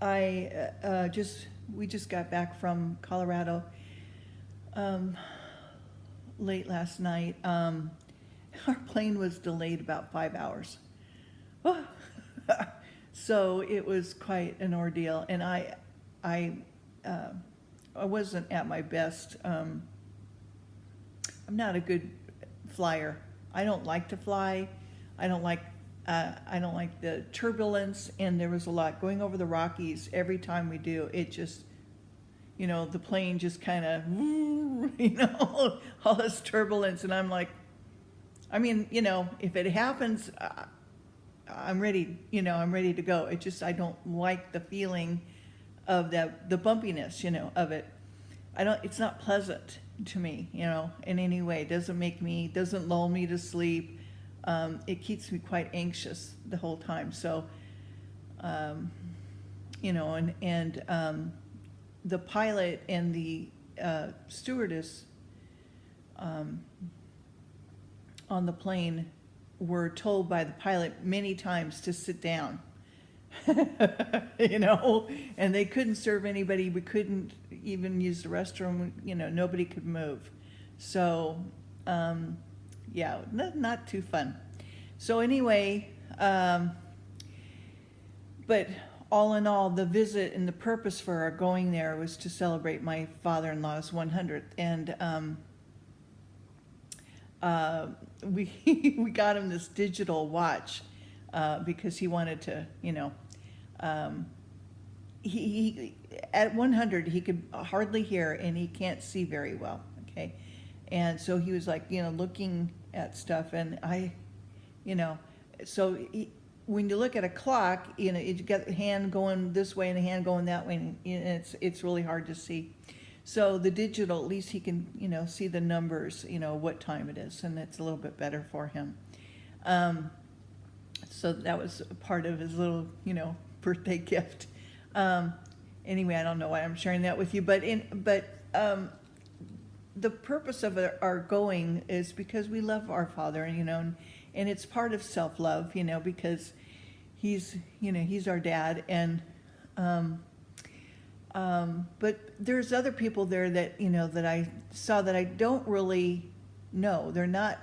We just got back from Colorado late last night. Our plane was delayed about 5 hours. So it was quite an ordeal, and I wasn't at my best. I'm not a good flyer. I don't like to fly. I don't like the turbulence, and there was a lot going over the Rockies. Every time we do, it just, the plane just kind of, all this turbulence, and I'm like, if it happens, I'm ready. I'm ready to go. I don't like the feeling of the bumpiness, of it. It's not pleasant to me, in any way. It doesn't lull me to sleep. It keeps me quite anxious the whole time. So, the pilot and the stewardess on the plane were told by the pilot many times to sit down. And they couldn't serve anybody. We couldn't even use the restroom. Nobody could move. So, yeah, not too fun. So anyway, but all in all, the visit and the purpose for our going there was to celebrate my father-in-law's 100th. And we got him this digital watch because he wanted to, he at 100 he could hardly hear and he can't see very well. Okay, and so he was like, looking at stuff, and so when you look at a clock, you got a hand going this way and a hand going that way, and it's really hard to see. So the digital, at least he can, see the numbers, what time it is, and it's a little bit better for him. So that was a part of his little, birthday gift. Anyway, I don't know why I'm sharing that with you, but the purpose of our going is because we love our father, and it's part of self-love, because he's our dad, and but there's other people there that that I saw that I don't really know. They're not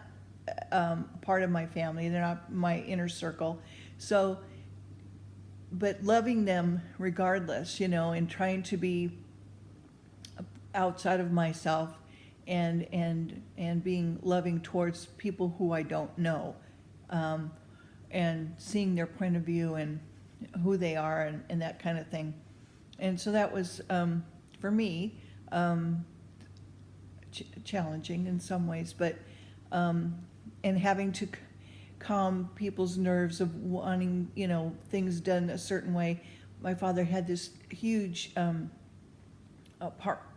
part of my family. They're not my inner circle. So, but loving them regardless, and trying to be outside of myself, and being loving towards people who I don't know, and seeing their point of view and who they are, and that kind of thing. And so that was, for me, challenging in some ways, but, and having to calm people's nerves of wanting, things done a certain way. My father had this huge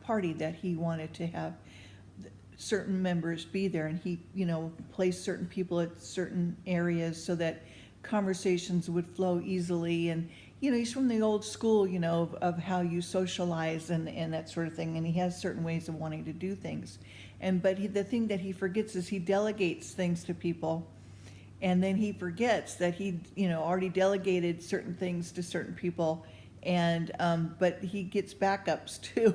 party that he wanted to have certain members be there, and he, placed certain people at certain areas so that conversations would flow easily. And he's from the old school, of how you socialize and that sort of thing. And he has certain ways of wanting to do things. But the thing that he forgets is he delegates things to people, and then he forgets that he, already delegated certain things to certain people, and but he gets backups too.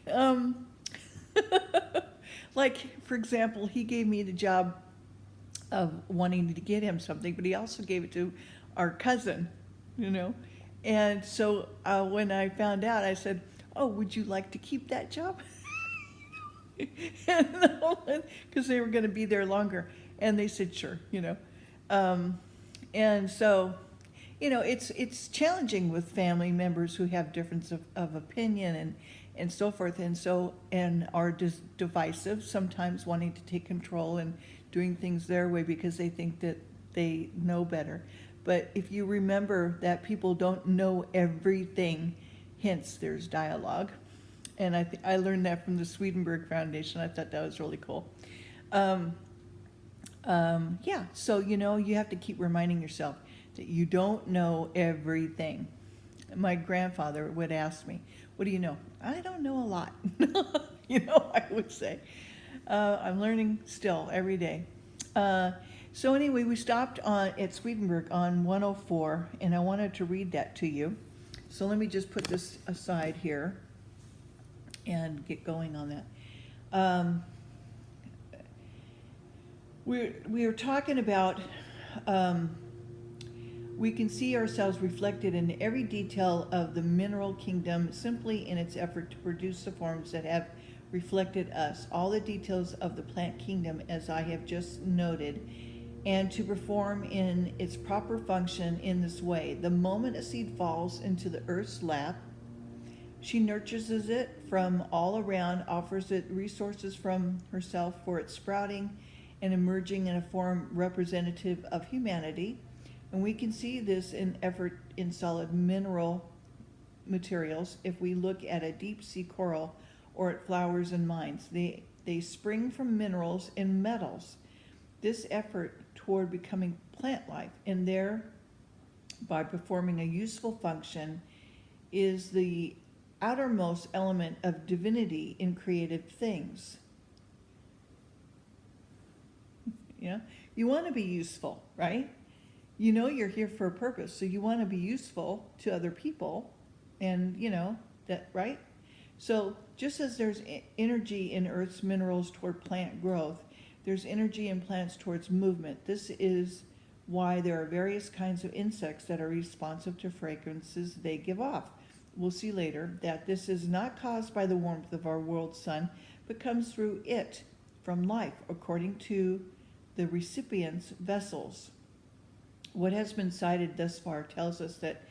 And, like, for example, he gave me the job of wanting to get him something, but he also gave it to our cousin, And so when I found out, I said, "Oh, would you like to keep that job?" Because they were going to be there longer. And they said, "Sure," And so, it's challenging with family members who have difference of opinion and so forth, and are divisive, sometimes wanting to take control and doing things their way because they think that they know better. But if you remember that people don't know everything, hence there's dialogue. And I learned that from the Swedenborg Foundation. I thought that was really cool. Yeah, so you have to keep reminding yourself that you don't know everything. My grandfather would ask me, "What do you know?" "I don't know a lot." I would say. I'm learning still every day. So anyway, we stopped at Swedenborg on 104, and I wanted to read that to you. So let me just put this aside here and get going on that. We are talking about we can see ourselves reflected in every detail of the mineral kingdom simply in its effort to produce the forms that have reflected us, all the details of the plant kingdom as I have just noted, and to perform in its proper function in this way. The moment a seed falls into the earth's lap, she nurtures it from all around, offers it resources from herself for its sprouting and emerging in a form representative of humanity. And we can see this in effort in solid mineral materials if we look at a deep sea coral or at flowers and mines. They spring from minerals and metals. This effort toward becoming plant-like and thereby performing a useful function is the outermost element of divinity in creative things. You want to be useful, right? You know you're here for a purpose, so you want to be useful to other people, and that, right? So just as there's energy in Earth's minerals toward plant growth, there's energy in plants towards movement. This is why there are various kinds of insects that are responsive to fragrances they give off. We'll see later that this is not caused by the warmth of our world's sun, but comes through it from life, according to the recipient's vessels. What has been cited thus far tells us that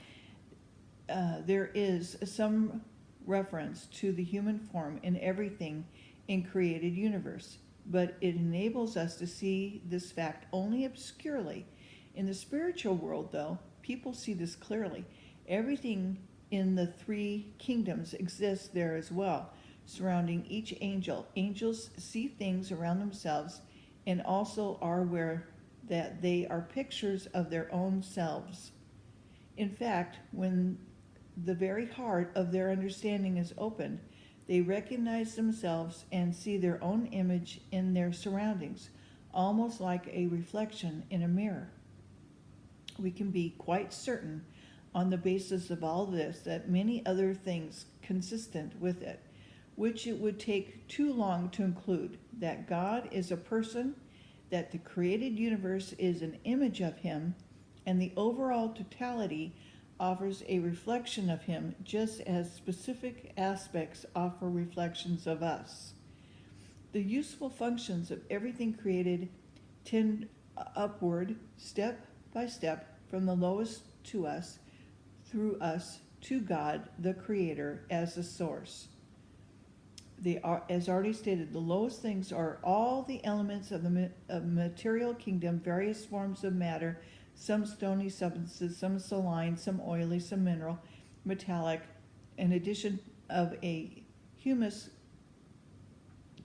there is some reference to the human form in everything in created universe, but it enables us to see this fact only obscurely. In the spiritual world, though, people see this clearly. Everything in the three kingdoms exists there as well, surrounding each angel. Angels see things around themselves and also are aware that they are pictures of their own selves. In fact, when the very heart of their understanding is opened, they recognize themselves and see their own image in their surroundings, almost like a reflection in a mirror. We can be quite certain on the basis of all this that many other things consistent with it, which it would take too long to include, that God is a person, that the created universe is an image of him, and the overall totality offers a reflection of him, just as specific aspects offer reflections of us. The useful functions of everything created tend upward, step by step, from the lowest to us, through us, to God, the Creator, as the source. They are, as already stated, the lowest things are all the elements of the material kingdom, various forms of matter, some stony substances, some saline, some oily, some mineral, metallic, in addition of a humus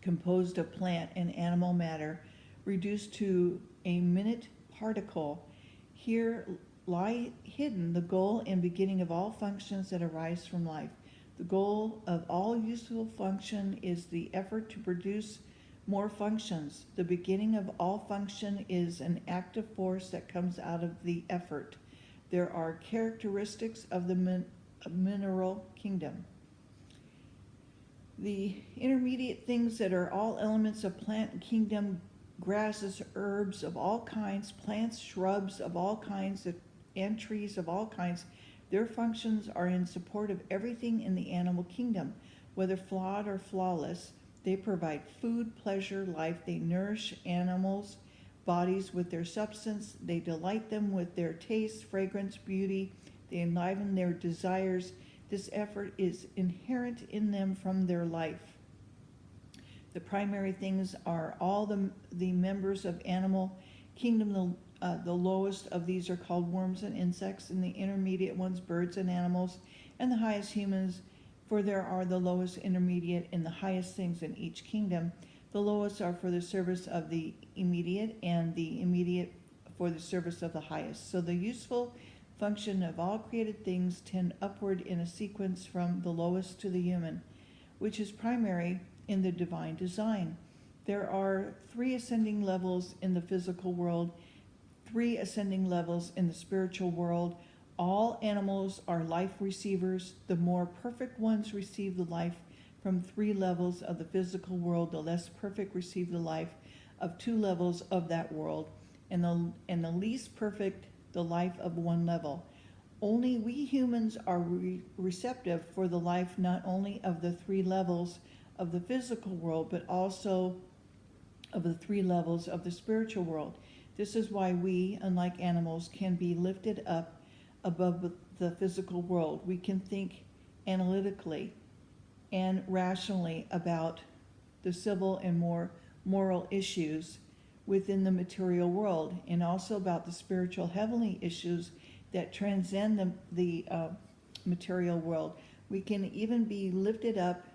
composed of plant and animal matter, reduced to a minute particle. Here lie hidden the goal and beginning of all functions that arise from life. The goal of all useful function is the effort to produce more functions. The beginning of all function is an active force that comes out of the effort. There are characteristics of the mineral kingdom. The intermediate things that are all elements of plant kingdom, grasses, herbs of all kinds, plants, shrubs of all kinds, and trees of all kinds, their functions are in support of everything in the animal kingdom, whether flawed or flawless. They provide food, pleasure, life. They nourish animals' bodies with their substance. They delight them with their taste, fragrance, beauty. They enliven their desires. This effort is inherent in them from their life. The primary things are all the members of animal kingdom. The lowest of these are called worms and insects, and the intermediate ones birds and animals, and the highest humans, for there are the lowest, intermediate, and the highest things in each kingdom. The lowest are for the service of the immediate, and the immediate for the service of the highest. So the useful function of all created things tend upward in a sequence from the lowest to the human, which is primary in the divine design. There are 3 ascending levels in the physical world, 3 ascending levels in the spiritual world. All animals are life receivers. The more perfect ones receive the life from 3 levels of the physical world. The less perfect receive the life of 2 levels of that world, and the least perfect the life of 1 level. Only we humans are receptive for the life not only of the 3 levels of the physical world, but also of the 3 levels of the spiritual world. This is why we, unlike animals, can be lifted up above the physical world. We can think analytically and rationally about the civil and more moral issues within the material world, and also about the spiritual heavenly issues that transcend the material world. We can even be lifted up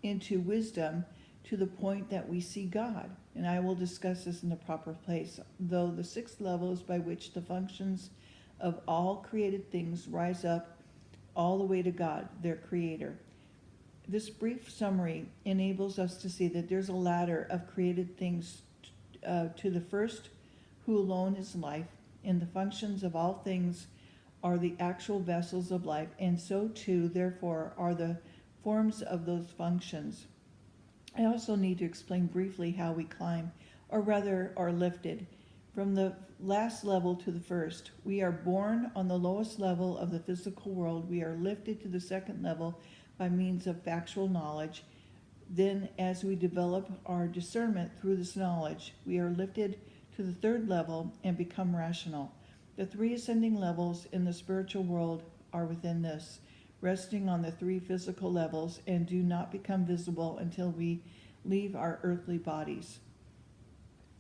into wisdom to the point that we see God. And I will discuss this in the proper place. Though the 6th level is by which the functions of all created things rise up all the way to God, their creator. This brief summary enables us to see that there's a ladder of created things to the first, who alone is life, and the functions of all things are the actual vessels of life, and so too, therefore, are the forms of those functions. I also need to explain briefly how we climb, or rather are lifted, from the last level to the first. We are born on the lowest level of the physical world. We are lifted to the 2nd level by means of factual knowledge. Then, as we develop our discernment through this knowledge, we are lifted to the 3rd level and become rational. The 3 ascending levels in the spiritual world are within this, resting on the 3 physical levels, and do not become visible until we leave our earthly bodies.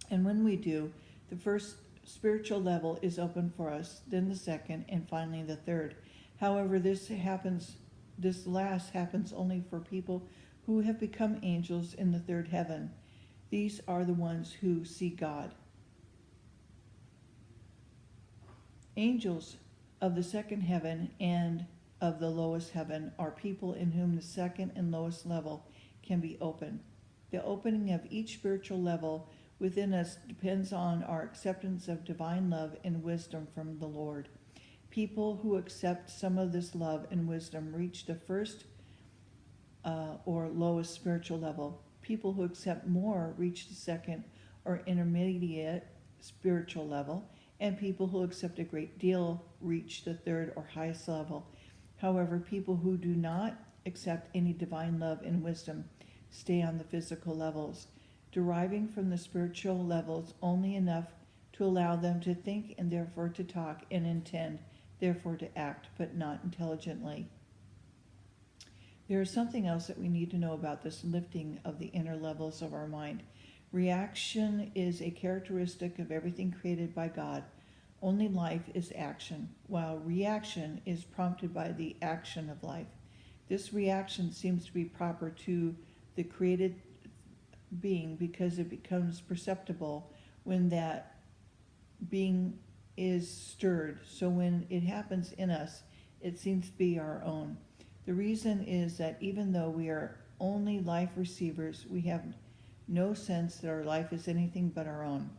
And when we do, the first spiritual level is open for us, then the 2nd, and finally the 3rd. However, this last happens only for people who have become angels in the 3rd heaven. These are the ones who see God. Angels of the 2nd heaven and of the lowest heaven are people in whom the 2nd and lowest level can be opened. The opening of each spiritual level within us depends on our acceptance of divine love and wisdom from the Lord. People who accept some of this love and wisdom reach the first or lowest spiritual level. People who accept more reach the 2nd or intermediate spiritual level, and people who accept a great deal reach the 3rd or highest level. However, people who do not accept any divine love and wisdom stay on the physical levels, deriving from the spiritual levels only enough to allow them to think and therefore to talk, and intend therefore to act, but not intelligently. There is something else that we need to know about this lifting of the inner levels of our mind. Reaction is a characteristic of everything created by God. Only life is action, while reaction is prompted by the action of life. This reaction seems to be proper to the created being because it becomes perceptible when that being is stirred. So when it happens in us, it seems to be our own. The reason is that even though we are only life receivers, we have no sense that our life is anything but our own.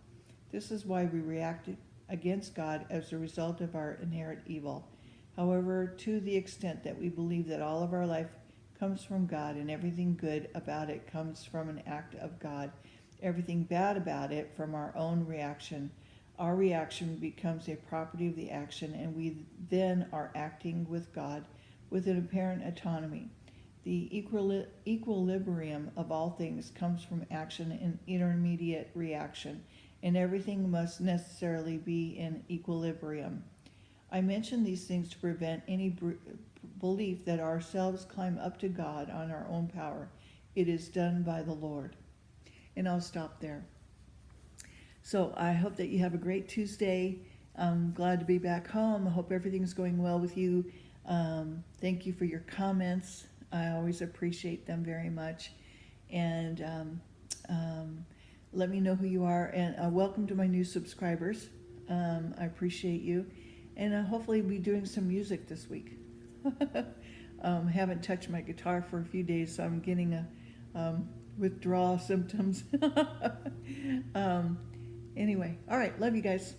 This is why we react against God as a result of our inherent evil. However, to the extent that we believe that all of our life comes from God and everything good about it comes from an act of God, everything bad about it from our own reaction, our reaction becomes a property of the action, and we then are acting with God with an apparent autonomy. The equilibrium of all things comes from action and intermediate reaction, and everything must necessarily be in equilibrium. I mention these things to prevent any belief that ourselves climb up to God on our own power. It is done by the Lord. And I'll stop there. So I hope that you have a great Tuesday. I'm glad to be back home. I hope everything's going well with you. Thank you for your comments. I always appreciate them very much. And let me know who you are. And welcome to my new subscribers. I appreciate you. And hopefully we'll be doing some music this week. Haven't touched my guitar for a few days, so I'm getting withdrawal symptoms. Anyway, all right, love you guys.